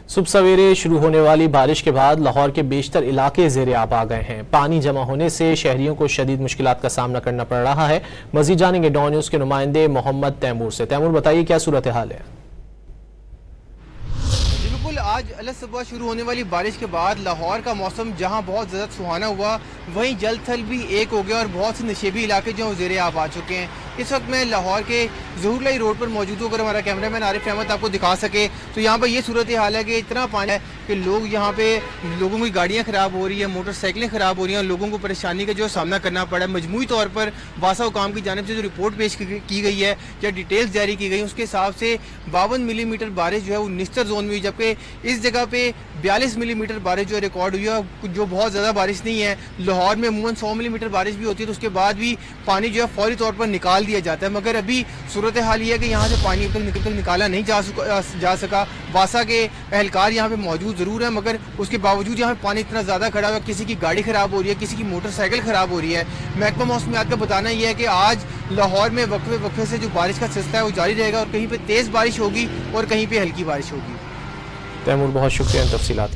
सुबह सवेरे शुरू होने वाली बारिश के बाद लाहौर के बेशतर इलाके ज़ेरे आब आ गए हैं। पानी जमा होने से शहरियों को शदीद मुश्किलात का सामना करना पड़ रहा है। मजीद जानेंगे डॉन न्यूज़ के नुमाइंदे मोहम्मद तैमूर से। तैमूर, बताइए क्या सूरत हाल है? बिल्कुल, आज अलग सुबह शुरू होने वाली बारिश के बाद लाहौर का मौसम जहां बहुत ज़्यादा सुहाना हुआ, वहीं जल थल भी एक हो गया और बहुत से नशेबी इलाके जो ज़ेरे आब आ चुके हैं। इस वक्त मैं लाहौर के ज़हूर लाई रोड पर मौजूद हूँ। अगर हमारा कैमरामैन आरिफ अहमद आपको दिखा सके तो यहाँ पर ये सूरत हाल है कि इतना पानी है कि लोग यहाँ पे लोगों की गाड़ियाँ ख़राब हो रही है, मोटरसाइकिलें ख़राब हो रही हैं और लोगों को परेशानी का जो सामना करना पड़ा है। मजमूई तौर पर वासा हुकाम की जानिब से जो रिपोर्ट पेश की गई है या डिटेल्स जारी की गई, उसके हिसाब से 52 मिलीमीटर बारिश जो है वो निस्तर जोन में हुई, जबकि इस जगह पे 42 मिलीमीटर बारिश जो रिकॉर्ड हुई है, जो बहुत ज़्यादा बारिश नहीं है। लाहौर में अमूमन 100 मिलीमीटर बारिश भी होती है तो उसके बाद भी पानी जो है फौरी तौर पर निकाल दिया जाता है, मगर अभी सूरत हाल ये है कि यहाँ से पानी अब तक निकाला नहीं जा सका। वासा के एहलकार यहाँ पे मौजूद ज़रूर है, मगर उसके बावजूद यहाँ पे पानी इतना ज़्यादा खड़ा हुआ, किसी की गाड़ी ख़राब हो रही है, किसी की मोटरसाइकिल ख़राब हो रही है। महकमा मौसमियात का बताना यह है कि आज लाहौर में वक्फे से जो बारिश का सिलसिला है वो जारी रहेगा और कहीं पर तेज़ बारिश होगी और कहीं पर हल्की बारिश होगी। तैमूर, बहुत शुक्रिया इन तफसीलात